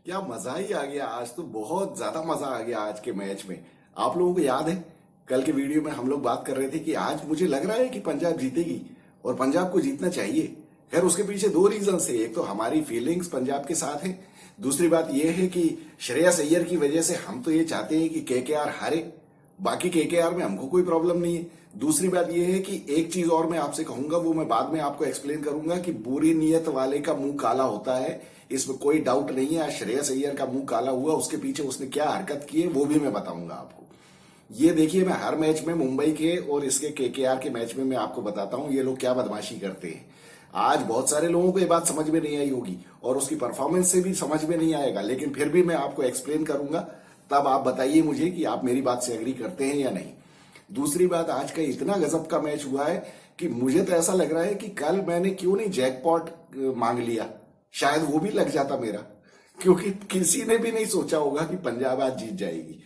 क्या मजा ही आ गया। आज तो बहुत ज्यादा मजा आ गया आज के मैच में। आप लोगों को याद है कल के वीडियो में हम लोग बात कर रहे थे कि आज मुझे लग रहा है कि पंजाब जीतेगी और पंजाब को जीतना चाहिए। खैर उसके पीछे दो रीजन है। एक तो हमारी फीलिंग्स पंजाब के साथ है। दूसरी बात यह है कि श्रेयस अय्यर की वजह से हम तो ये चाहते हैं कि केकेआर हारे। बाकी केकेआर में हमको कोई प्रॉब्लम नहीं है। दूसरी बात यह है कि एक चीज और मैं आपसे कहूंगा, वो मैं बाद में आपको एक्सप्लेन करूंगा कि बुरी नीयत वाले का मुंह काला होता है, इसमें कोई डाउट नहीं है। आज श्रेयस अय्यर का मुंह काला हुआ, उसके पीछे उसने क्या हरकत की है वो भी मैं बताऊंगा आपको। ये देखिए, मैं हर मैच में मुंबई के और इसके केकेआर के मैच में मैं आपको बताता हूं ये लोग क्या बदमाशी करते हैं। आज बहुत सारे लोगों को ये बात समझ में नहीं आई होगी और उसकी परफॉर्मेंस से भी समझ में नहीं आएगा, लेकिन फिर भी मैं आपको एक्सप्लेन करूंगा। तब आप बताइए मुझे कि आप मेरी बात से एग्री करते हैं या नहीं। दूसरी बात, आज का इतना गजब का मैच हुआ है कि मुझे तो ऐसा लग रहा है कि कल मैंने क्यों नहीं जैकपॉट मांग लिया, शायद वो भी लग जाता मेरा, क्योंकि किसी ने भी नहीं सोचा होगा कि पंजाब आज जीत जाएगी।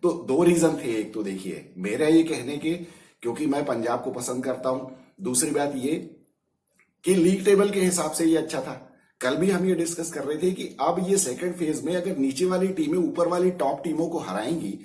तो दो रीजन थे। एक तो देखिए मेरा ये कहने के, क्योंकि मैं पंजाब को पसंद करता हूं। दूसरी बात ये कि लीग टेबल के हिसाब से ये अच्छा था। कल भी हम ये डिस्कस कर रहे थे कि अब ये सेकंड फेज में अगर नीचे वाली टीमें ऊपर वाली टॉप टीमों को हराएंगी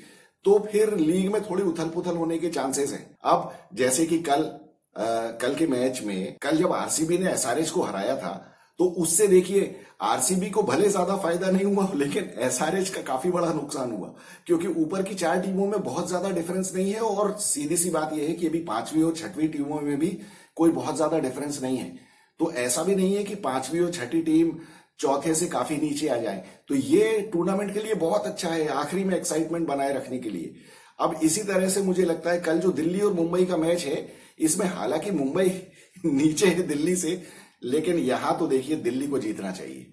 तो फिर लीग में थोड़ी उथल पुथल होने के चांसेस हैं। अब जैसे कि कल के मैच में, कल जब आरसीबी ने एसआरएच को हराया था तो उससे देखिए आरसीबी को भले ज्यादा फायदा नहीं हुआ, लेकिन एसआरएच का काफी बड़ा नुकसान हुआ, क्योंकि ऊपर की चार टीमों में बहुत ज्यादा डिफरेंस नहीं है और सीधी सी बात यह है कि अभी पांचवी और छठवीं टीमों में भी कोई बहुत ज्यादा डिफरेंस नहीं है। तो ऐसा भी नहीं है कि पांचवी और छठी टीम चौथे से काफी नीचे आ जाए। तो ये टूर्नामेंट के लिए बहुत अच्छा है, आखिरी में एक्साइटमेंट बनाए रखने के लिए। अब इसी तरह से मुझे लगता है कल जो दिल्ली और मुंबई का मैच है, इसमें हालांकि मुंबई नीचे है दिल्ली से, लेकिन यहां तो देखिए दिल्ली को जीतना चाहिए,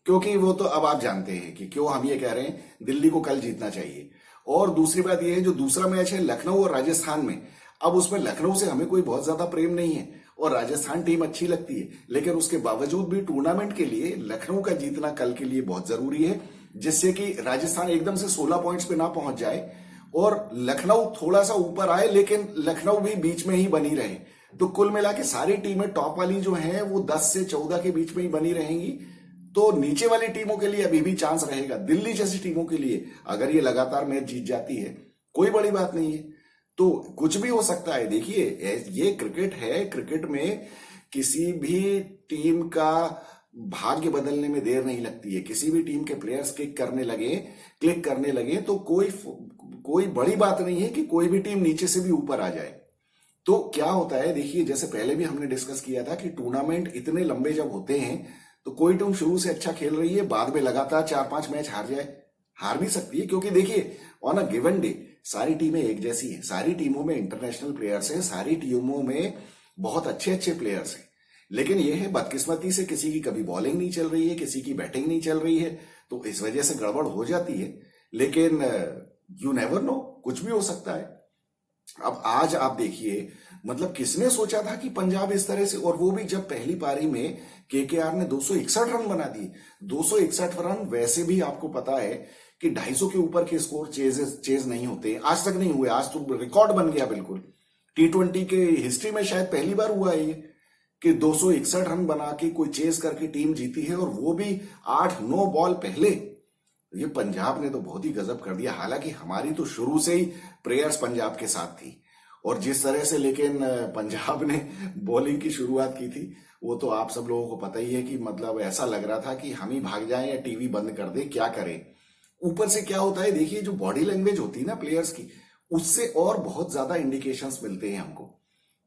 क्योंकि वो तो अब आप जानते हैं कि क्यों हम ये कह रहे हैं दिल्ली को कल जीतना चाहिए। और दूसरी बात यह है, जो दूसरा मैच है लखनऊ और राजस्थान में, अब उसमें लखनऊ से हमें कोई बहुत ज्यादा प्रेम नहीं है और राजस्थान टीम अच्छी लगती है, लेकिन उसके बावजूद भी टूर्नामेंट के लिए लखनऊ का जीतना कल के लिए बहुत जरूरी है, जिससे कि राजस्थान एकदम से 16 पॉइंट्स पे ना पहुंच जाए और लखनऊ थोड़ा सा ऊपर आए, लेकिन लखनऊ भी बीच में ही बनी रहे। तो कुल मिला के सारी टीमें टॉप वाली जो हैं वो 10 से 14 के बीच में ही बनी रहेंगी। तो नीचे वाली टीमों के लिए अभी भी चांस रहेगा। दिल्ली जैसी टीमों के लिए अगर ये लगातार मैच जीत जाती है कोई बड़ी बात नहीं है, तो कुछ भी हो सकता है। देखिए ये क्रिकेट है, क्रिकेट में किसी भी टीम का भाग्य बदलने में देर नहीं लगती है। किसी भी टीम के प्लेयर्स क्लिक करने लगे तो कोई बड़ी बात नहीं है कि कोई भी टीम नीचे से भी ऊपर आ जाए। तो क्या होता है, देखिए जैसे पहले भी हमने डिस्कस किया था कि टूर्नामेंट इतने लंबे जब होते हैं तो कोई टीम शुरू से अच्छा खेल रही है, बाद में लगातार 4-5 मैच हार जाए, हार भी सकती है, क्योंकि देखिए ऑन अ गिवन डे सारी टीमें एक जैसी हैं, सारी टीमों में इंटरनेशनल प्लेयर्स हैं, सारी टीमों में बहुत अच्छे अच्छे प्लेयर्स हैं। लेकिन यह है बदकिस्मती से किसी की कभी बॉलिंग नहीं चल रही है, किसी की बैटिंग नहीं चल रही है, तो इस वजह से गड़बड़ हो जाती है। लेकिन यू नेवर नो, कुछ भी हो सकता है। अब आज आप देखिए, मतलब किसने सोचा था कि पंजाब इस तरह से, और वो भी जब पहली पारी में केकेआर ने 261 रन बना दिए। 261 रन वैसे भी आपको पता है कि 250 के ऊपर के स्कोर चेज नहीं होते, आज तक नहीं हुए। आज तो रिकॉर्ड बन गया बिल्कुल। टी20 के हिस्ट्री में शायद पहली बार हुआ है ये कि 261 रन बना के कोई चेज करके टीम जीती है, और वो भी 8-9 बॉल पहले। ये पंजाब ने तो बहुत ही गजब कर दिया। हालांकि हमारी तो शुरू से ही प्रेयर्स पंजाब के साथ थी, और जिस तरह से लेकिन पंजाब ने बॉलिंग की शुरुआत की थी वो तो आप सब लोगों को पता ही है कि मतलब ऐसा लग रहा था कि हम ही भाग जाएं या टीवी बंद कर दे, क्या करें। ऊपर से क्या होता है, देखिए जो बॉडी लैंग्वेज होती है ना प्लेयर्स की, उससे और बहुत ज्यादा इंडिकेशंस मिलते हैं हमको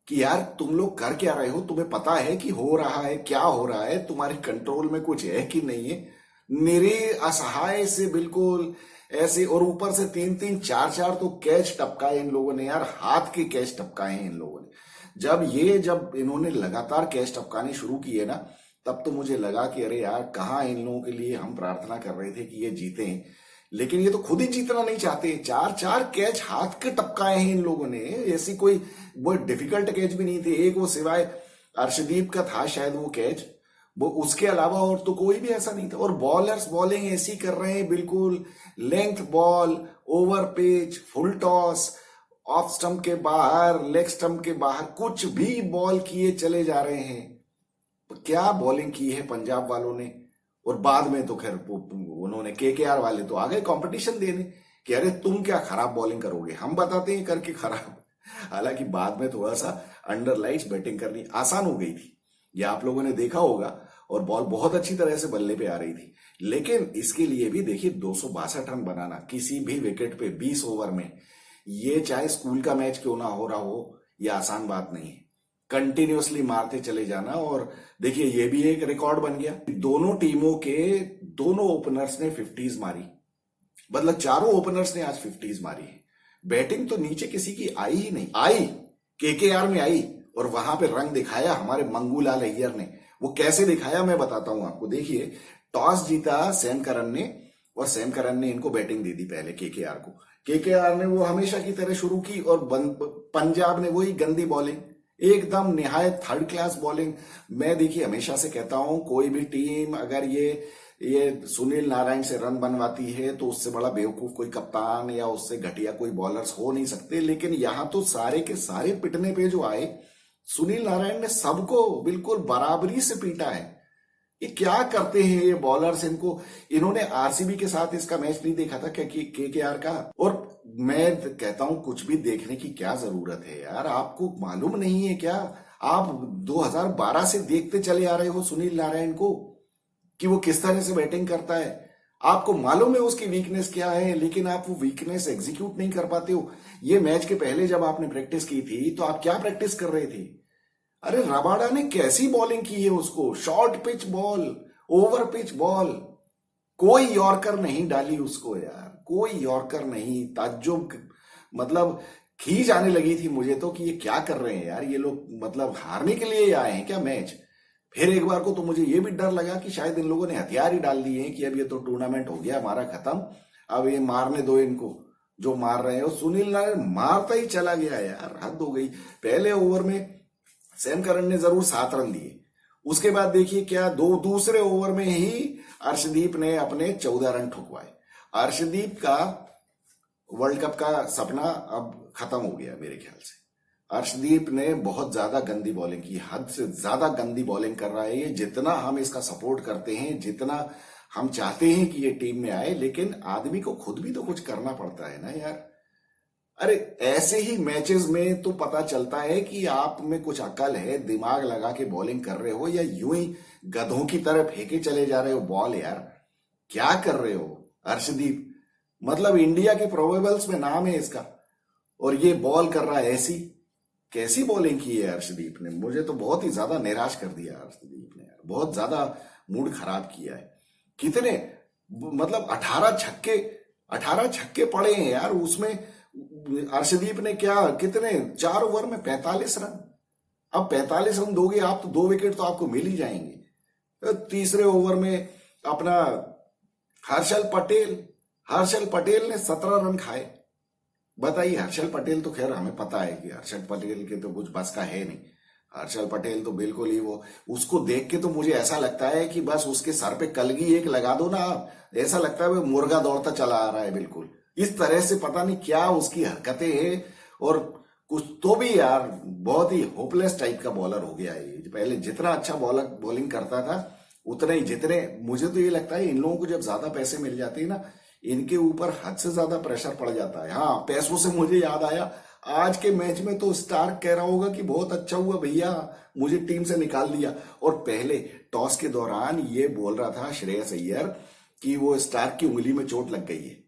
कि यार तुम लोग कर क्या रहे हो, तुम्हें पता है कि हो रहा है, क्या हो रहा है, तुम्हारे कंट्रोल में कुछ है कि नहीं है। मेरे असहाय से बिल्कुल ऐसे, और ऊपर से 3-3 4-4 तो कैच टपकाए इन लोगों ने यार, हाथ के कैच टपकाए हैं इन लोगों ने। जब इन्होंने लगातार कैच टपकाने शुरू किए ना, तब तो मुझे लगा कि अरे यार कहाँ इन लोगों के लिए हम प्रार्थना कर रहे थे कि ये जीते, लेकिन ये तो खुद ही जीतना नहीं चाहते। 4-4 कैच हाथ के टपकाए हैं इन लोगों ने। ऐसी कोई बहुत डिफिकल्ट कैच भी नहीं थे। एक वो सिवाय अर्शदीप का था शायद वो कैच, वो उसके अलावा और तो कोई भी ऐसा नहीं था। और बॉलर्स बॉलिंग ऐसी कर रहे हैं, बिल्कुल length ball, over pitch, full toss, off stump के बाहर, लेग स्टंप के बाहर, कुछ भी बॉल किए चले जा रहे हैं। तो क्या बॉलिंग की है पंजाब वालों ने, और बाद में तो खैर उन्होंने केकेआर वाले तो आ गए कंपटीशन देने कि अरे तुम क्या खराब बॉलिंग करोगे, हम बताते हैं करके खराब। हालांकि बाद में थोड़ा सा अंडर लाइट्स बैटिंग करनी आसान हो गई थी, ये आप लोगों ने देखा होगा, और बॉल बहुत अच्छी तरह से बल्ले पे आ रही थी। लेकिन इसके लिए भी देखिए 262 रन बनाना किसी भी विकेट पे 20 ओवर में, ये चाहे स्कूल का मैच क्यों ना हो रहा हो, ये आसान बात नहीं है। कंटिन्यूअसली मारते चले जाना, और देखिए ये भी एक रिकॉर्ड बन गया। दोनों टीमों के दोनों ओपनर्स ने 50s मारी, मतलब चारों ओपनर्स ने आज 50s मारी है। बैटिंग तो नीचे किसी की आई ही नहीं, आई केकेआर में आई, और वहां पे रंग दिखाया हमारे मंगूलाल अय्यर ने। वो कैसे दिखाया मैं बताता हूं आपको। देखिए टॉस जीता सैम करन ने, और सैम करन ने इनको बैटिंग दे दी पहले केकेआर को। केकेआर ने वो हमेशा की तरह शुरू की, और पंजाब ने वही गंदी बॉलिंग, एकदम निहायत थर्ड क्लास बॉलिंग। मैं देखिए हमेशा से कहता हूं कोई भी टीम अगर ये सुनील नारायण से रन बनवाती है तो उससे बड़ा बेवकूफ कोई कप्तान या उससे घटिया कोई बॉलर्स हो नहीं सकते। लेकिन यहां तो सारे के सारे पिटने पे जो आए, सुनील नारायण ने सबको बिल्कुल बराबरी से पीटा है। ये क्या करते हैं ये बॉलर्स, इन्होंने आरसीबी के साथ इसका मैच नहीं देखा था क्या केकेआर का? और मैं कहता हूं कुछ भी देखने की क्या जरूरत है यार, आपको मालूम नहीं है क्या? आप 2012 से देखते चले आ रहे हो सुनील नारायण को कि वो किस तरह से बैटिंग करता है, आपको मालूम है उसकी वीकनेस क्या है, लेकिन आप वो वीकनेस एग्जीक्यूट नहीं कर पाते हो। ये मैच के पहले जब आपने प्रैक्टिस की थी तो आप क्या प्रैक्टिस कर रहे थे? अरे रबाडा ने कैसी बॉलिंग की है उसको, short pitch ball, over pitch ball, कोई यॉर्कर नहीं डाली उसको यार, कोई यॉर्कर नहीं। ताज्जुब, मतलब खींच आने लगी थी मुझे तो कि ये क्या कर रहे हैं यार ये लोग, मतलब हारने के लिए आए हैं क्या मैच? फिर एक बार को तो मुझे ये भी डर लगा कि शायद इन लोगों ने हथियार ही डाल दिए हैं कि अब ये तो टूर्नामेंट हो गया हमारा खत्म, अब ये मारने दो इनको जो मार रहे हो। सुनील नारायण मारता ही चला गया यार, हद हो गई। पहले ओवर में सैम करन ने जरूर 7 रन दिए, उसके बाद देखिए क्या दूसरे ओवर में ही अर्शदीप ने अपने 14 रन ठुकवाए। अर्शदीप का वर्ल्ड कप का सपना अब खत्म हो गया मेरे ख्याल से। अर्शदीप ने बहुत ज्यादा गंदी बॉलिंग की, हद से ज्यादा गंदी बॉलिंग कर रहा है ये। जितना हम इसका सपोर्ट करते हैं, जितना हम चाहते हैं कि ये टीम में आए, लेकिन आदमी को खुद भी तो कुछ करना पड़ता है ना यार। अरे ऐसे ही मैचेस में तो पता चलता है कि आप में कुछ अकल है, दिमाग लगा के बॉलिंग कर रहे हो या यूं ही गधों की तरह फेंके चले जा रहे हो बॉल। यार क्या कर रहे हो अर्शदीप? मतलब इंडिया के प्रोबेबल्स में नाम है इसका, और ये बॉल कर रहा है ऐसी। कैसी बॉलिंग की है अर्शदीप ने, मुझे तो बहुत ही ज्यादा निराश कर दिया अर्शदीप ने यार, बहुत ज्यादा मूड खराब किया है। कितने, मतलब 18 छक्के पड़े हैं यार उसमें। अर्शदीप ने क्या, कितने 4 ओवर में 45 रन। अब 45 रन दोगे आप तो 2 विकेट तो आपको मिल ही जाएंगे। तीसरे ओवर में अपना हर्षल पटेल ने 17 रन खाए। बताइए, हर्षल पटेल तो खैर हमें पता है कि हर्षल पटेल के तो कुछ बस का है नहीं। हर्षल पटेल तो बिल्कुल ही वो, उसको देख के तो मुझे ऐसा लगता है कि बस उसके सर पे कलगी एक लगा दो ना, ऐसा लगता है वो मुर्गा दौड़ता चला आ रहा है बिल्कुल। इस तरह से पता नहीं क्या उसकी हरकतें हैं, और कुछ तो भी यार बहुत ही होपलेस टाइप का बॉलर हो गया है। पहले जितना अच्छा बॉलिंग करता था उतना ही, जितने मुझे तो ये लगता है इन लोगों को जब ज्यादा पैसे मिल जाते हैं ना, इनके ऊपर हद से ज्यादा प्रेशर पड़ जाता है। हाँ, पैसों से मुझे याद आया, आज के मैच में तो स्टार्क कह रहा होगा कि बहुत अच्छा हुआ भैया मुझे टीम से निकाल दिया। और पहले टॉस के दौरान ये बोल रहा था श्रेयस अय्यर कि वो स्टार्क की उंगली में चोट लग गई है।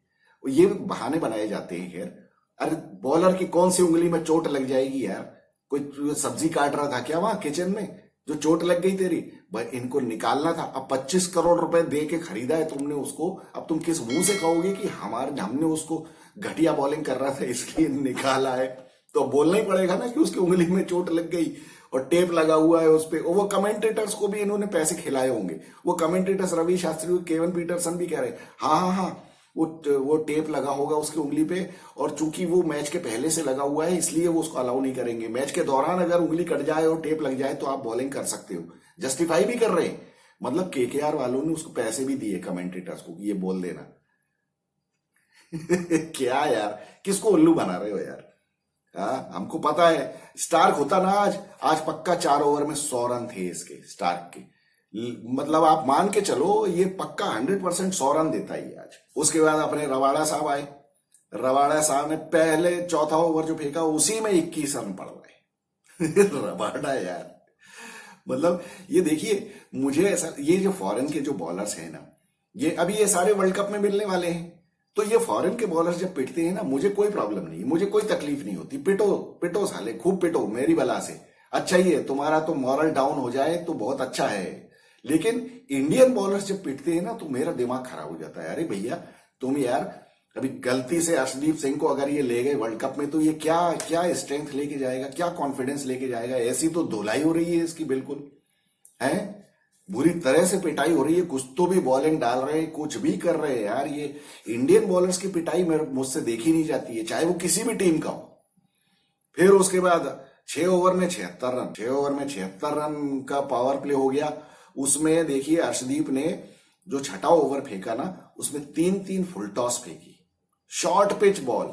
ये बहाने बनाए जाते हैं खैर। अरे बॉलर की कौन सी उंगली में चोट लग जाएगी यार? कोई सब्जी काट रहा था क्या वहां किचन में जो चोट लग गई तेरी? भाई इनको निकालना था। अब 25 करोड़ रुपए दे के खरीदा है तुमने उसको, अब तुम किस मुंह से कहोगे कि हमने उसको घटिया बॉलिंग कर रहा था इसलिए निकाला है? तो बोलना ही पड़ेगा ना कि उसकी उंगली में चोट लग गई और टेप लगा हुआ है उस पर। वो कमेंटेटर्स को भी इन्होंने पैसे खिलाए होंगे। वो कमेंटेटर्स रवि शास्त्री, केवन पीटरसन भी कह रहे हाँ, वो टेप लगा होगा उसकी उंगली पे, और चूंकि वो मैच के पहले से लगा हुआ है इसलिए वो उसको अलाउ नहीं करेंगे। मैच के दौरान अगर उंगली कट जाए और टेप लग जाए तो आप बॉलिंग कर सकते हो। जस्टिफाई भी कर रहे हैं, मतलब केकेआर वालों ने उसको पैसे भी दिए कमेंटेटर्स को कि ये बोल देना। क्या यार, किसको उल्लू बना रहे हो यार? हाँ, हमको पता है स्टार्क होता ना आज पक्का 4 ओवर में 100 रन थे इसके स्टार्क के, मतलब आप मान के चलो ये पक्का 100% 100 रन देता ही आज। उसके बाद अपने रवाड़ा साहब आए। रवाड़ा साहब ने पहले चौथा ओवर जो फेंका उसी में 21 रन पड़वाए। रवाड़ा यार, मतलब ये देखिए, मुझे ऐसा, ये जो फॉरेन के जो बॉलर्स हैं ना, ये अभी ये सारे वर्ल्ड कप में मिलने वाले हैं, तो ये फॉरेन के बॉलर्स जब पिटते हैं ना, मुझे कोई प्रॉब्लम नहीं, मुझे कोई तकलीफ नहीं होती। पिटो पिटो साले, खूब पिटो मेरी बला से, अच्छा ही है, तुम्हारा तो मॉरल डाउन हो जाए तो बहुत अच्छा है। लेकिन इंडियन बॉलर्स जब पिटते हैं ना तो मेरा दिमाग खराब हो जाता है। अरे भैया तुम यार, अभी गलती से अर्शदीप सिंह को अगर ये ले गए वर्ल्ड कप में तो ये क्या क्या स्ट्रेंथ लेके जाएगा, क्या कॉन्फिडेंस लेके जाएगा? ऐसी तो धुलाई हो रही है इसकी, बिल्कुल है, बुरी तरह से पिटाई हो रही है। कुछ तो भी बॉलिंग डाल रहे हैं, कुछ भी कर रहे हैं यार। ये इंडियन बॉलर्स की पिटाई मुझसे देखी नहीं जाती है, चाहे वो किसी भी टीम का हो। फिर उसके बाद 6 ओवर में 76 रन, 6 ओवर में 76 रन का पावर प्ले हो गया। उसमें देखिए अर्शदीप ने जो छठा ओवर फेंका ना, उसमें 3-3 फुल टॉस फेंकी, शॉर्ट पिच बॉल।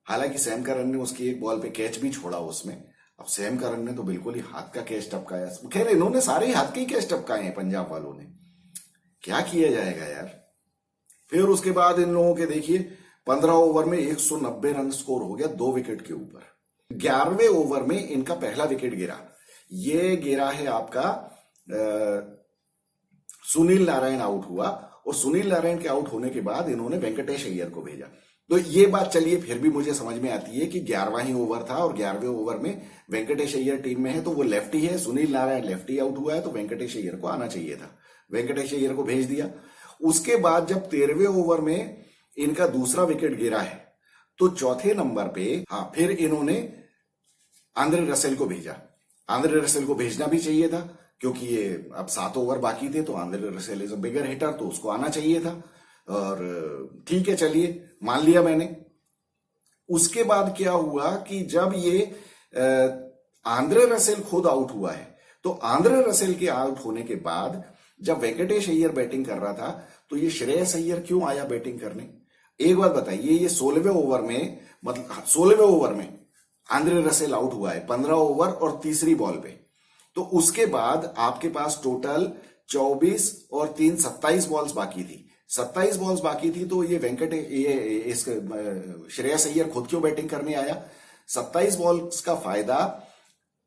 हालांकि सैम करन ने उसकी एक बॉल पे कैच भी छोड़ा उसमें। अब सैम करन ने तो बिल्कुल ही हाथ का कैच टपकाया। खैर इन्होंने सारे ही हाथ के ही कैच टपकाए हैं पंजाब वालों ने, क्या किया जाएगा यार। फिर उसके बाद इन लोगों के देखिए 15 ओवर में 190 रन स्कोर हो गया 2 विकेट के ऊपर। 11वें ओवर में इनका पहला विकेट गिरा। ये गिरा है आपका सुनील नारायण आउट हुआ, और सुनील नारायण के आउट होने के बाद इन्होंने वेंकटेश अय्यर को भेजा। तो ये बात चलिए फिर भी मुझे समझ में आती है कि 11वां ही ओवर था और 11वें ओवर में वेंकटेश अय्यर टीम में है तो वो लेफ्टी है, सुनील नारायण लेफ्टी आउट हुआ है तो वेंकटेश अय्यर को आना चाहिए था। वेंकटेश अय्यर को भेज दिया। उसके बाद जब 13वें ओवर में इनका दूसरा विकेट गिरा है तो चौथे नंबर पे फिर इन्होंने आंद्रे रसेल को भेजा। आंद्रे रसेल को भेजना भी चाहिए था क्योंकि ये अब 7 ओवर बाकी थे, तो Andre Russell is a bigger hitter, तो उसको आना चाहिए था। और ठीक है, चलिए मान लिया मैंने। उसके बाद क्या हुआ कि जब ये आंद्रे रसेल खुद आउट हुआ है, तो आंद्रे रसेल के आउट होने के बाद जब वेंकटेश अय्यर बैटिंग कर रहा था तो ये श्रेयस अय्यर क्यों आया बैटिंग करने? एक बात बताइए, ये 16वें ओवर में, मतलब 16वें ओवर में आंद्रे रसेल आउट हुआ है 15 ओवर और तीसरी बॉल पे। तो उसके बाद आपके पास टोटल 24 और 3 27 बॉल्स बाकी थी। 27 बॉल्स बाकी थी, तो ये श्रेयस अय्यर खुद क्यों बैटिंग करने आया? 27 बॉल्स का फायदा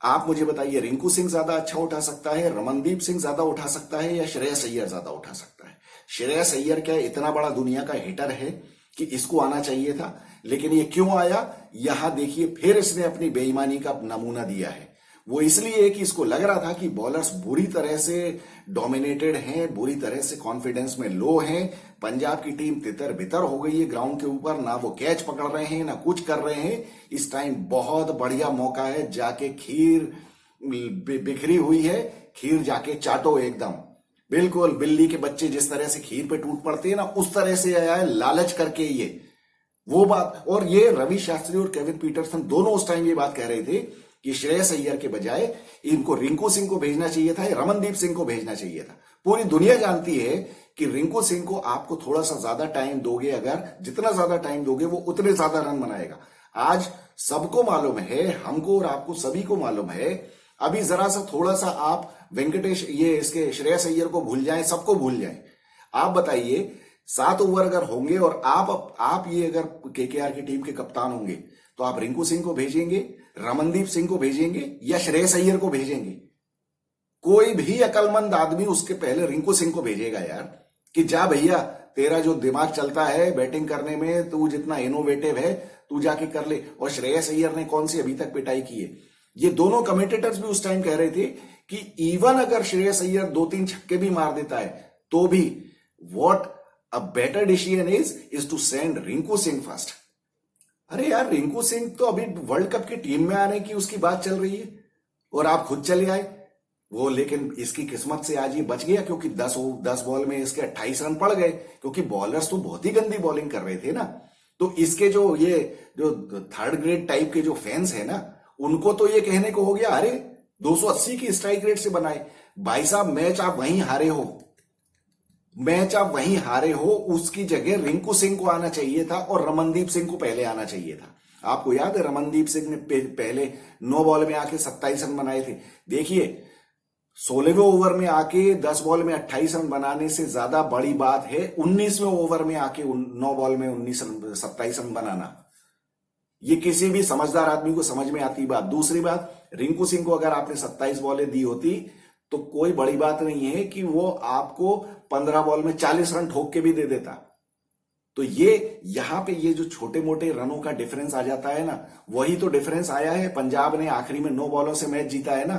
आप मुझे बताइए, रिंकू सिंह ज्यादा अच्छा उठा सकता है, रमनदीप सिंह ज्यादा उठा सकता है, या श्रेयस अय्यर ज्यादा उठा सकता है? श्रेयस अय्यर क्या इतना बड़ा दुनिया का हिटर है कि इसको आना चाहिए था? लेकिन ये क्यों आया? यहां देखिए फिर इसने अपनी बेईमानी का नमूना दिया है। वो इसलिए कि इसको लग रहा था कि बॉलर्स बुरी तरह से डोमिनेटेड हैं, बुरी तरह से कॉन्फिडेंस में लो हैं, पंजाब की टीम तितर बितर हो गई है ग्राउंड के ऊपर, ना वो कैच पकड़ रहे हैं ना कुछ कर रहे हैं। इस टाइम बहुत बढ़िया मौका है, जाके खीर बिखरी हुई है, खीर जाके चाटो एकदम, बिल्कुल बिल्ली के बच्चे जिस तरह से खीर पे टूट पड़ते हैं ना, उस तरह से आया है लालच करके ये वो बात। और ये रवि शास्त्री और केविन पीटरसन दोनों उस टाइम ये बात कह रहे थे कि श्रेयस अय्यर के बजाय इनको रिंकू सिंह को भेजना चाहिए था, रमनदीप सिंह को भेजना चाहिए था। पूरी दुनिया जानती है कि रिंकू सिंह को आपको थोड़ा सा ज्यादा टाइम दोगे, अगर जितना ज्यादा टाइम दोगे वो उतने ज्यादा रन बनाएगा। आज सबको मालूम है, हमको और आपको सभी को मालूम है। अभी जरा सा थोड़ा सा आप वेंकटेश ये इसके श्रेयस अय्यर को भूल जाएं, सबको भूल जाएं। आप बताइए 7 ओवर अगर होंगे और आप ये अगर केकेआर की टीम के कप्तान होंगे तो आप रिंकू सिंह को भेजेंगे, रमनदीप सिंह को भेजेंगे या श्रेयस अय्यर को भेजेंगे? कोई भी अकलमंद आदमी उसके पहले रिंकू सिंह को भेजेगा यार, कि जा भैया तेरा जो दिमाग चलता है बैटिंग करने में, तू जितना इनोवेटिव है तू जाके कर ले। और श्रेयस अय्यर ने कौन सी अभी तक पिटाई की है? ये दोनों कमेंटेटर्स भी उस टाइम कह रहे थे कि इवन अगर श्रेयस अय्यर 2-3 छक्के भी मार देता है तो भी what a better decision is to send Rinku Singh first. अरे यार, रिंकू सिंह तो अभी वर्ल्ड कप की टीम में आने की उसकी बात चल रही है और आप खुद चले आए वो। लेकिन इसकी किस्मत से आज ये बच गया क्योंकि 10 बॉल में इसके 28 रन पड़ गए, क्योंकि बॉलर्स तो बहुत ही गंदी बॉलिंग कर रहे थे ना। तो इसके जो 3rd ग्रेड टाइप के जो फैंस है ना, उनको तो ये कहने को हो गया, अरे 280 की स्ट्राइक रेट से बनाए। भाई साहब, मैच आप वहीं हारे हो, उसकी जगह रिंकू सिंह को आना चाहिए था और रमनदीप सिंह को पहले आना चाहिए था। आपको याद है रमनदीप सिंह ने पहले 9 बॉल में आके 27 रन बनाए थे। देखिए 16वें ओवर में आके 10 बॉल में 28 रन बनाने से ज्यादा बड़ी बात है 19वें ओवर में आके 9 बॉल में 27 रन बनाना। ये किसी भी समझदार आदमी को समझ में आती बात। दूसरी बात, रिंकू सिंह को अगर आपने 27 बॉलें दी होती तो कोई बड़ी बात नहीं है कि वो आपको 15 बॉल में 40 रन ठोक के भी दे देता। तो ये यहां पे ये जो छोटे मोटे रनों का डिफरेंस आ जाता है ना, वही तो डिफरेंस आया है। पंजाब ने आखिरी में 9 बॉलों से मैच जीता है ना,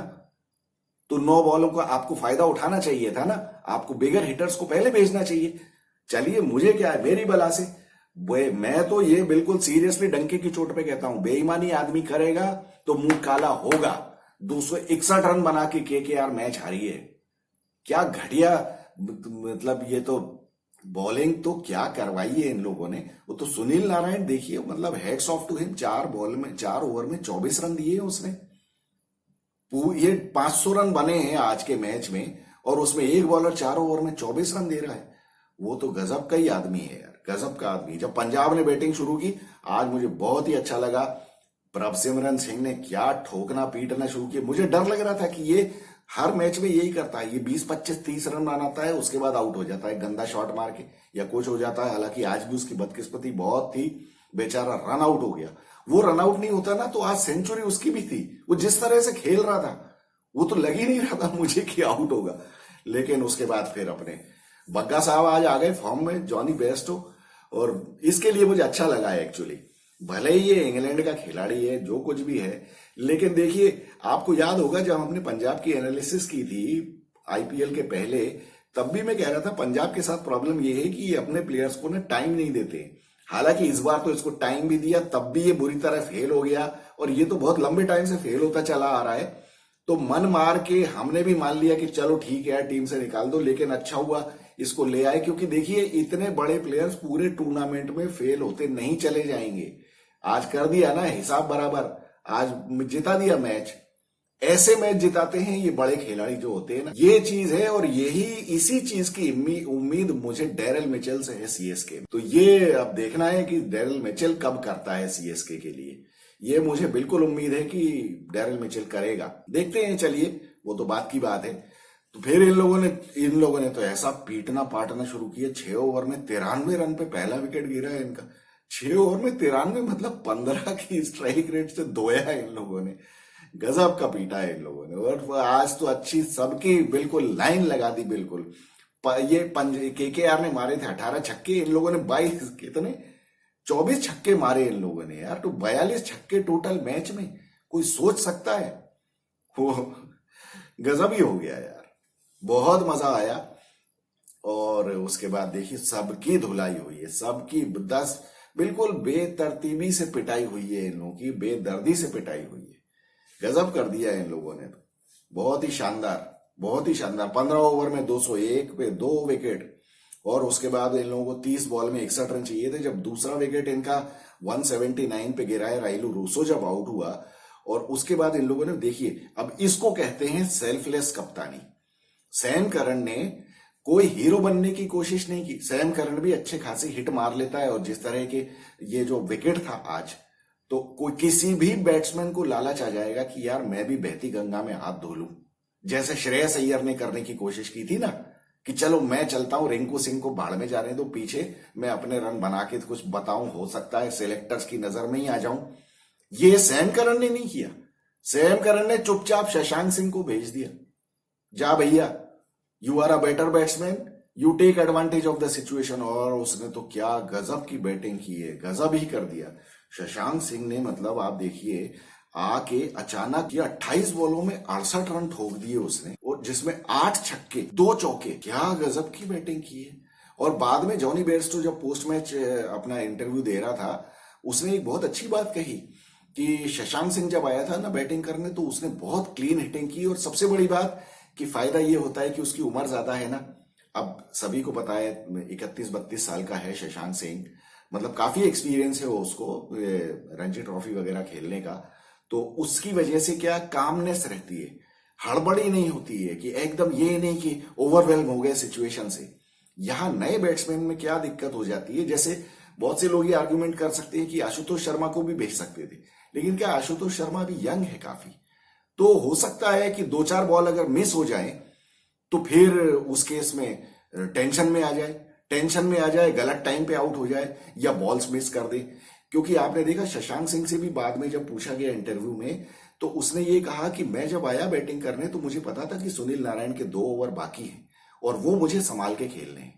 तो 9 बॉलों का आपको फायदा उठाना चाहिए था ना, आपको बिगर हिटर्स को पहले भेजना चाहिए। चलिए, मुझे क्या है, मेरी बला से मैं तो ये बिल्कुल सीरियसली डंके की चोट पे कहता हूं, बेईमानी आदमी करेगा तो मुंह काला होगा। 261 रन बना के केकेआर मैच हारी है। क्या घटिया, मतलब ये तो बॉलिंग तो क्या करवाई है इन लोगों ने। वो तो सुनील नारायण देखिए, मतलब hats off to him, 4 over में 24 रन दिए उसने। ये 500 रन बने हैं आज के मैच में, और उसमें एक बॉलर 4 ओवर में 24 रन दे रहा है। वो तो गजब का ही आदमी है यार, गजब का आदमी। जब पंजाब ने बैटिंग शुरू की आज मुझे बहुत ही अच्छा लगा। प्रभसिमरन सिंह ने क्या ठोकना पीटना शुरू किया। मुझे डर लग रहा था कि ये हर मैच में यही करता है, ये 20 25 30 रन बनाता है, उसके बाद आउट हो जाता है गंदा शॉट मार के या कुछ हो जाता है। हालांकि आज भी उसकी बदकिस्मती बहुत थी, बेचारा रन आउट हो गया। वो रन आउट नहीं होता ना तो आज सेंचुरी उसकी भी थी। वो जिस तरह से खेल रहा था वो तो लग ही नहीं रहा था मुझे कि आउट होगा। लेकिन उसके बाद फिर अपने बग्गा साहब आज आ गए फॉर्म में, जॉनी बेयरस्टो, और इसके लिए मुझे अच्छा लगा है एक्चुअली। भले ही ये इंग्लैंड का खिलाड़ी है, जो कुछ भी है, लेकिन देखिए आपको याद होगा जब हमने पंजाब की एनालिसिस की थी आईपीएल के पहले, तब भी मैं कह रहा था पंजाब के साथ प्रॉब्लम ये है कि ये अपने प्लेयर्स को ना टाइम नहीं देते। हालांकि इस बार तो इसको टाइम भी दिया, तब भी ये बुरी तरह फेल हो गया, और ये तो बहुत लंबे टाइम से फेल होता चला आ रहा है। तो मन मार के हमने भी मान लिया कि चलो ठीक है टीम से निकाल दो, लेकिन अच्छा हुआ इसको ले आए, क्योंकि देखिए इतने बड़े प्लेयर्स पूरे टूर्नामेंट में फेल होते नहीं चले जाएंगे। आज कर दिया ना हिसाब बराबर, आज जिता दिया मैच। ऐसे मैच जिताते हैं ये बड़े खिलाड़ी जो होते हैं ना, ये चीज है। और यही इसी चीज की उम्मीद मुझे डेरिल मिचेल से है सीएसके। तो ये अब देखना है कि डेरिल मिचेल कब करता है सीएसके के लिए। ये मुझे बिल्कुल उम्मीद है कि डेरिल मिचेल करेगा, देखते हैं। चलिए, वो तो बात की बात है। तो फिर इन लोगों ने तो ऐसा पीटना पाटना शुरू किया। 6 ओवर में 93 रन पे पहला विकेट गिरा है इनका। 6 ओवर में 93, मतलब 15 की स्ट्राइक रेट से धोया है इन लोगों ने। गजब का पीटा है इन लोगों ने। और आज तो अच्छी सबकी बिल्कुल लाइन लगा दी बिल्कुल। ये केकेआर ने मारे थे 18 छक्के, इन लोगों ने 22 कितने 24 छक्के मारे इन लोगों ने यार। तो 42 छक्के टोटल मैच में, कोई सोच सकता है? वो गजब ही हो गया यार, बहुत मजा आया। और उसके बाद देखिए सबकी धुलाई हुई है, सबकी 10 बिल्कुल बेतरतीबी से पिटाई हुई है इन लोगों की, बेदर्दी से पिटाई हुई है। गजब कर दिया है इन लोगों ने तो, बहुत ही शानदार, बहुत ही शानदार। 15 ओवर में 201 पे 2 विकेट, और उसके बाद इन लोगों को 30 बॉल में 61 रन चाहिए थे। जब दूसरा विकेट इनका 179 पे गिरा है, राइलू रूसो जब आउट हुआ, और उसके बाद इन लोगों ने देखिए, अब इसको कहते हैं सेल्फलेस कप्तानी। सैम करन ने कोई हीरो बनने की कोशिश नहीं की। सैम करन भी अच्छे खासी हिट मार लेता है, और जिस तरह के ये जो विकेट था आज, तो कोई किसी भी बैट्समैन को लालच आ जाएगा कि यार मैं भी बहती गंगा में हाथ धो लूं, जैसे श्रेयस अय्यर ने करने की कोशिश की थी ना, कि चलो मैं चलता हूं, रिंकू सिंह को भाड़ में जाने दो पीछे, मैं अपने रन बना के कुछ बताऊं, हो सकता है सिलेक्टर्स की नजर में ही आ जाऊं। ये सैम करन ने नहीं किया। सैम करन ने चुपचाप शशांक सिंह को भेज दिया, जा भैया, you are a better batsman, you take advantage of the situation. और उसने तो क्या गजब की बैटिंग की है, गजब ही कर दिया शशांक सिंह ने। मतलब आप देखिए, आके अचानक ये 28 बॉलों में 68 रन ठोक दिए उसने, और जिसमें 8 छक्के 2 चौके, क्या गजब की बैटिंग की है। और बाद में जॉनी बेयरस्टो जब पोस्ट मैच अपना इंटरव्यू दे रहा था, उसने एक बहुत अच्छी बात कही कि शशांक सिंह जब आया था ना बैटिंग करने, तो उसने बहुत क्लीन हिटिंग की। और सबसे बड़ी बात कि फायदा ये होता है कि उसकी उम्र ज्यादा है ना, अब सभी को पता है 31-32 साल का है शशांक सिंह, मतलब काफी एक्सपीरियंस है वो उसको रणजी ट्रॉफी वगैरह खेलने का। तो उसकी वजह से क्या कामनेस रहती है, हड़बड़ी नहीं होती है कि एकदम ये नहीं कि ओवरवेल्म हो गए सिचुएशन से। यहां नए बैट्समैन में क्या दिक्कत हो जाती है, जैसे बहुत से लोग ये आर्गुमेंट कर सकते हैं कि आशुतोष शर्मा को भी भेज सकते थे, लेकिन क्या आशुतोष शर्मा भी यंग है काफी, तो हो सकता है कि 2-4 बॉल अगर मिस हो जाए तो फिर उस केस में टेंशन में आ जाए, गलत टाइम पे आउट हो जाए या बॉल्स मिस कर दे। क्योंकि आपने देखा शशांक सिंह से भी बाद में जब पूछा गया इंटरव्यू में, तो उसने ये कहा कि मैं जब आया बैटिंग करने तो मुझे पता था कि सुनील नारायण के 2 ओवर बाकी हैं और वो मुझे संभाल के खेलने हैं।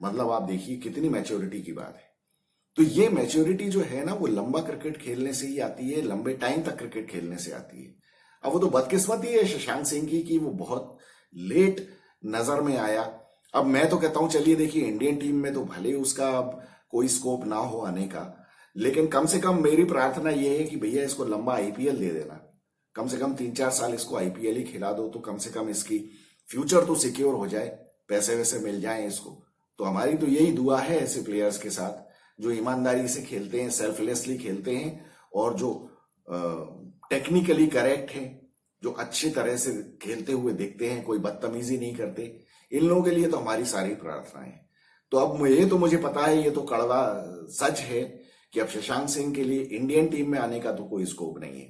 मतलब आप देखिए कितनी मैच्योरिटी की बात है। तो ये मैच्योरिटी जो है ना, वो लंबा क्रिकेट खेलने से ही आती है, लंबे टाइम तक क्रिकेट खेलने से आती है। अब वो तो बदकिस्मती है शशांक सिंह की कि वो बहुत लेट नजर में आया। अब मैं तो कहता हूं चलिए देखिए, इंडियन टीम में तो भले उसका अब कोई स्कोप ना हो आने का, लेकिन कम से कम मेरी प्रार्थना ये है कि भैया इसको लंबा आईपीएल दे देना। कम से कम 3-4 साल इसको आईपीएल ही खिला दो, तो कम से कम इसकी फ्यूचर तो सिक्योर हो जाए, पैसे वैसे मिल जाए इसको। तो हमारी तो यही दुआ है ऐसे प्लेयर्स के साथ जो ईमानदारी से खेलते हैं, सेल्फलेसली खेलते हैं और जो टेक्निकली करेक्ट हैं, जो अच्छी तरह से खेलते हुए दिखते हैं, कोई बदतमीजी नहीं करते। इन लोगों के लिए तो हमारी सारी प्रार्थनाएं। तो अब ये तो मुझे पता है, ये तो कड़वा सच है कि अब शशांक सिंह के लिए इंडियन टीम में आने का तो कोई स्कोप नहीं है,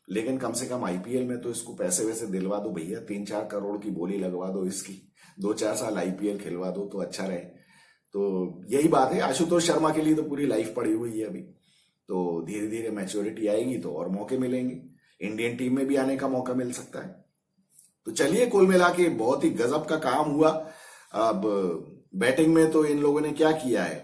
लेकिन कम से कम आईपीएल में तो इसको पैसे वैसे दिलवा दो भैया, 3-4 करोड़ की बोली लगवा दो इसकी, 2-4 साल आईपीएल खिलवा दो तो अच्छा रहे। तो यही बात है। आशुतोष शर्मा के लिए तो पूरी लाइफ पड़ी हुई है अभी, तो धीरे धीरे मैच्योरिटी आएगी तो और मौके मिलेंगे, इंडियन टीम में भी आने का मौका मिल सकता है। तो चलिए, कुल मिला के बहुत ही गजब का काम हुआ। अब बैटिंग में तो इन लोगों ने क्या किया है,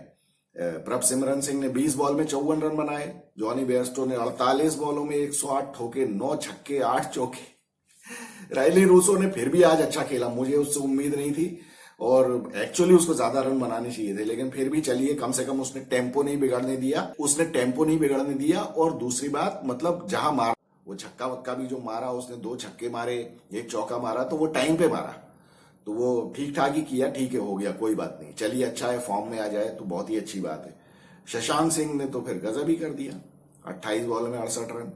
प्रभ सिमरन सिंह ने 20 बॉल में 54 रन बनाए, जॉनी बेयरस्टो ने 48 बॉलों में 108 ठोके, 9 छक्के 8 चौके। रायली रूसो ने फिर भी आज अच्छा खेला, मुझे उससे उम्मीद नहीं थी और एक्चुअली उसको ज्यादा रन बनाने चाहिए थे, लेकिन फिर भी चलिए, कम से कम उसने टेम्पो नहीं बिगड़ने दिया। और दूसरी बात, मतलब जहां मारा वो छक्का वक्का भी जो मारा उसने, 2 छक्के मारे, 1 चौका मारा, तो वो टाइम पे मारा, तो वो ठीक ठाक ही किया। ठीक है, हो गया, कोई बात नहीं। चलिए, अच्छा है, फॉर्म में आ जाए तो बहुत ही अच्छी बात है। शशांक सिंह ने तो फिर गजब ही कर दिया, 28 बॉल में 68 रन।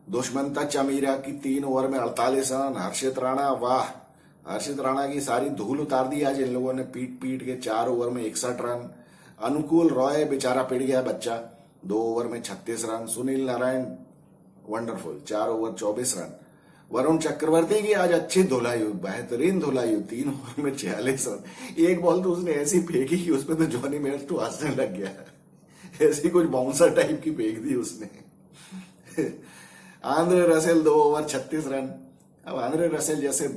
दुष्मंता चमीरा की 3 ओवर में 48 रन। हर्षित राणा, वाह, हर्षित राणा की सारी धूल उतार दी आज इन लोगों ने, पीट पीट के 4 ओवर में 61 रन। अनुकूल रॉय बेचारा पिट गया बच्चा, 2 ओवर में 36 run. Sunil Narayan wonderful, 4 over 24 run. Varun Chakravarthy की आज अच्छी धुलाई, बेहतरीन धुलाई, 3 ओवर में 46 रन। एक बॉल तो उसने ऐसी फेंकी कि उसमें तो जॉनी मेयर्स तो हंसने लग गया, ऐसी कुछ बाउंसर टाइप की फेंक दी उसने। Andre Russell 2 over 36 run. अब आंद्रे रसेल जैसे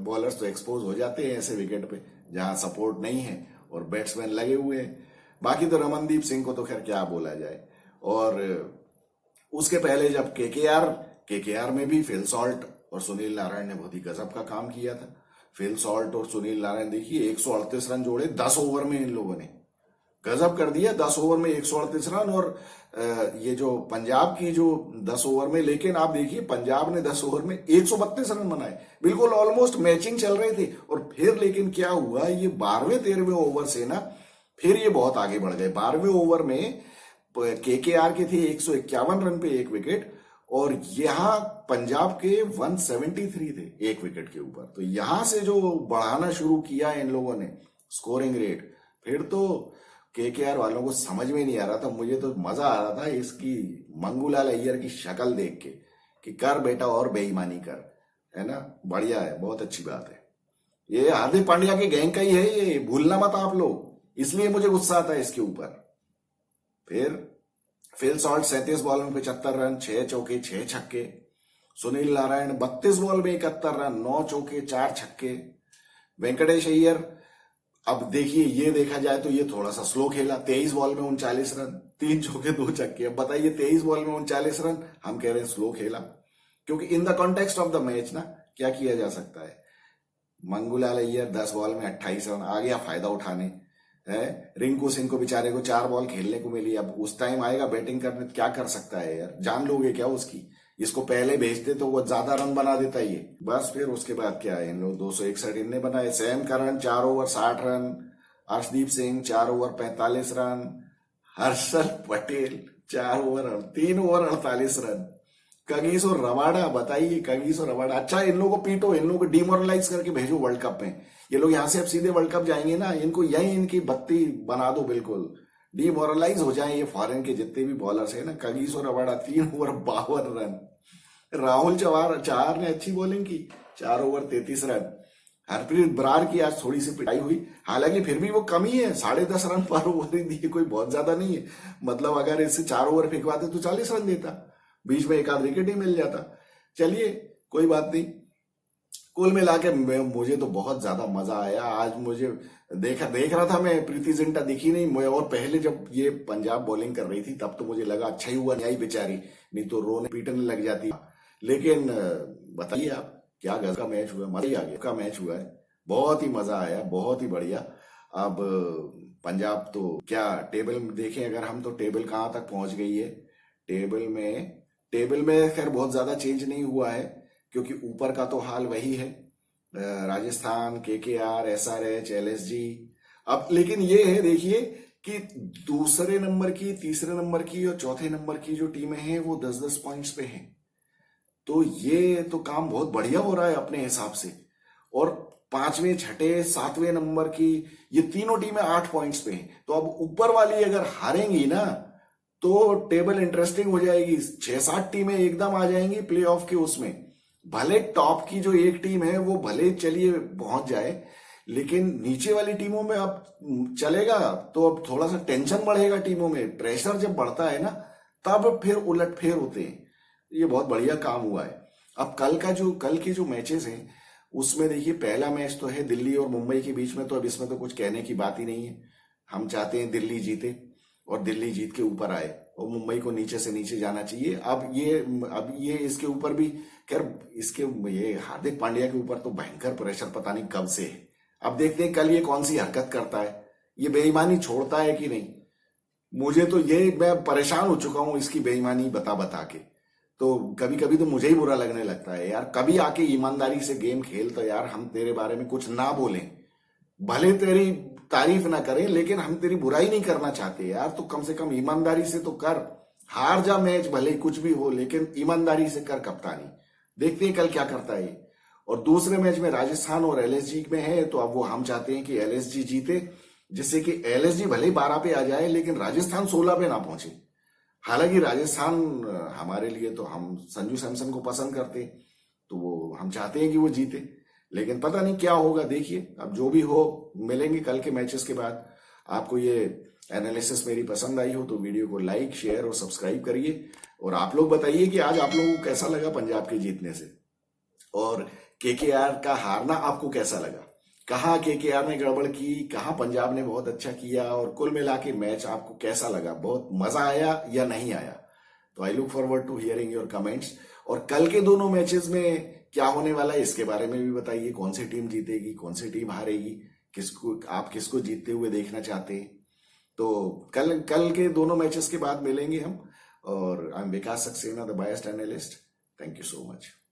बॉलर्स तो एक्सपोज हो जाते हैं ऐसे विकेट पे जहां सपोर्ट नहीं है और बैट्समैन लगे हुए हैं। बाकी तो रमनदीप सिंह को तो खैर क्या बोला जाए। और उसके पहले जब केकेआर में भी फिल सॉल्ट और सुनील नारायण ने बहुत ही गजब का काम किया था। फिल सॉल्ट और सुनील नारायण देखिए 138 रन जोड़े 10 ओवर में, इन लोगों ने गजब कर दिया। 10 ओवर में 138 रन। और ये जो पंजाब की जो 10 ओवर में, लेकिन आप देखिए पंजाब ने 10 ओवर में 132 रन बनाए, बिल्कुल ऑलमोस्ट मैचिंग चल रहे थे। और फिर लेकिन क्या हुआ, ये 12वें-13वें ओवर से ना फिर ये बहुत आगे बढ़ गए। 12वें ओवर में केकेआर के थे 151 रन पे 1 विकेट और यहां पंजाब के 173 थे 1 विकेट के ऊपर। तो यहां से जो बढ़ाना शुरू किया इन लोगों ने स्कोरिंग रेट, फिर तो केकेआर वालों को समझ में नहीं आ रहा था। मुझे तो मजा आ रहा था इसकी मंगूलाल अय्यर की शक्ल देख के कि कर बेटा और बेईमानी कर, है ना, बढ़िया है, बहुत अच्छी बात है। ये हार्दिक पांड्या के गैंग का ही है, ये भूलना मत आप लोग, इसलिए मुझे गुस्सा आता है इसके ऊपर। फिर फिल सॉल्ट 37 बॉल में 75 रन, 6 चौके 6 छक्के। सुनील नारायण 32 बॉल में 71 रन, 9 चौके 4 छक्के। वेंकटेश अय्यर, अब देखिए ये देखा जाए तो ये थोड़ा सा स्लो खेला, 23 बॉल में 39 रन, 3 चौके 2 छक्के। अब बताइए 23 बॉल में 39 रन, हम कह रहे हैं स्लो खेला, क्योंकि in the context of the match ना क्या किया जा सकता है। मंगूलाल अय्यर 10 बॉल में 28 रन, आ गया फायदा उठाने है। रिंकू सिंह को बेचारे को 4 बॉल खेलने को मिली, अब उस टाइम आएगा बैटिंग करने तो क्या कर सकता है यार, जान लोगे क्या उसकी। इसको पहले भेजते तो वो ज्यादा रन बना देता ये, बस। फिर उसके बाद क्या है, इन लोग 261 इनने बनाए। Sam Curran 4 over 60 run, Arshdeep Singh 4 over 45 run, Harshal Patel 4 over 3 over 48 run. Kagiso Rabada, बताइए कगिसो रबाडा, अच्छा इन लोगों को पीटो, इन लोगों को डिमोरलाइज करके भेजो वर्ल्ड कप में। ये लोग यहां से अब सीधे वर्ल्ड कप जाएंगे ना, इनको यही इनकी बत्ती बना दो, बिल्कुल डिमोरलाइज हो जाए ये फॉरेन के जितने भी बॉलर्स है ना। Kagiso Rabada 3 over 52 run. Rahul चवार चार ने अच्छी बॉलिंग की, 4 ओवर 33 रन। हरप्रीत बरार की आज थोड़ी सी पिटाई हुई, हालांकि फिर भी वो कम ही है, 10.5 रन पर ओवर ही दिए, कोई बहुत ज्यादा नहीं है। मतलब अगर इससे 4 ओवर फेंकवाते तो 40 रन देता, बीच में एक आध विकेट ही मिल जाता। चलिए कोई बात नहीं। कुल मिला के मुझे तो बहुत ज्यादा मजा आया आज। मुझे देख रहा था मैं, प्रीति जिंटा दिखी नहीं मुझे, और पहले जब ये पंजाब बॉलिंग कर रही थी तब तो मुझे लगा अच्छा ही हुआ नहीं आई बेचारी, नहीं तो रोने पीटने लग जाती। लेकिन बताइए आप, क्या गजब का मैच हुआ, मजा ही आ गया का मैच हुआ है, बहुत ही मजा आया, बहुत ही बढ़िया। अब पंजाब तो क्या टेबल में देखें अगर हम, तो टेबल कहाँ तक पहुंच गई है। टेबल में खैर बहुत ज्यादा चेंज नहीं हुआ है, क्योंकि ऊपर का तो हाल वही है, राजस्थान, केकेआर, एसआरएच, एलएसजी। अब लेकिन ये है देखिए कि दूसरे नंबर की, तीसरे नंबर की और चौथे नंबर की जो टीमें हैं वो 10-10 पॉइंट्स पे हैं। तो ये तो काम बहुत बढ़िया हो रहा है अपने हिसाब से। और पांचवें, छठे, सातवें नंबर की ये तीनों टीमें 8 पॉइंट्स पे हैं। तो अब ऊपर वाली अगर हारेंगी ना तो टेबल इंटरेस्टिंग हो जाएगी, 6-7 टीमें एकदम आ जाएंगी प्लेऑफ के उसमें। भले टॉप की जो एक टीम है वो भले चलिए पहुंच जाए, लेकिन नीचे वाली टीमों में अब चलेगा तो अब थोड़ा सा टेंशन बढ़ेगा टीमों में, प्रेशर जब बढ़ता है ना तब फिर उलटफेर होते हैं। ये बहुत बढ़िया काम हुआ है। अब कल के जो मैचेस हैं उसमें देखिए, पहला मैच तो है दिल्ली और मुंबई के बीच में, तो अब इसमें तो कुछ कहने की बात ही नहीं है। हम चाहते हैं दिल्ली जीते और दिल्ली जीत के ऊपर आए, और मुंबई को नीचे से नीचे जाना चाहिए। अब ये इसके ऊपर भी खैर, इसके ये हार्दिक पांड्या के ऊपर तो भयंकर प्रेशर पता नहीं कब से है। अब देखते हैं कल ये कौन सी हरकत करता है, ये बेईमानी छोड़ता है कि नहीं। मुझे तो मैं परेशान हो चुका हूं इसकी बेईमानी बता बता के। तो कभी कभी तो मुझे ही बुरा लगने लगता है यार, कभी आके ईमानदारी से गेम खेल, तो यार हम तेरे बारे में कुछ ना बोलें, भले तेरी तारीफ ना करें, लेकिन हम तेरी बुराई नहीं करना चाहते यार। तो कम से कम ईमानदारी से तो कर, हार जा मैच भले कुछ भी हो, लेकिन ईमानदारी से कर कप्तानी। देखते हैं कल क्या करता है ये। और दूसरे मैच में राजस्थान और एलएसजी में है, तो अब वो हम चाहते हैं कि एलएसजी जीते, जिससे कि एलएसजी भले 12 पे आ जाए लेकिन राजस्थान 16 पे ना पहुंचे। हालांकि राजस्थान हमारे लिए, तो हम संजू सैमसन को पसंद करते हैं, तो वो हम चाहते हैं कि वो जीते, लेकिन पता नहीं क्या होगा। देखिए अब जो भी हो, मिलेंगे कल के मैचेस के बाद। आपको ये एनालिसिस मेरी पसंद आई हो तो वीडियो को लाइक, शेयर और सब्सक्राइब करिए। और आप लोग बताइए कि आज आप लोगों को कैसा लगा पंजाब के जीतने से, और केकेआर का हारना आपको कैसा लगा। कहाँ केकेआर ने गड़बड़ की, कहाँ पंजाब ने बहुत अच्छा किया, और कुल मिला के मैच आपको कैसा लगा, बहुत मजा आया या नहीं आया। तो I look forward to hearing your comments. और कल के दोनों मैचेस में क्या होने वाला है इसके बारे में भी बताइए, कौन सी टीम जीतेगी, कौन सी टीम हारेगी, किसको जीतते हुए देखना चाहते हैं। तो कल के दोनों मैचेस के बाद मिलेंगे हम। और I am Vikas Saxena, the biased analyst. Thank you so much.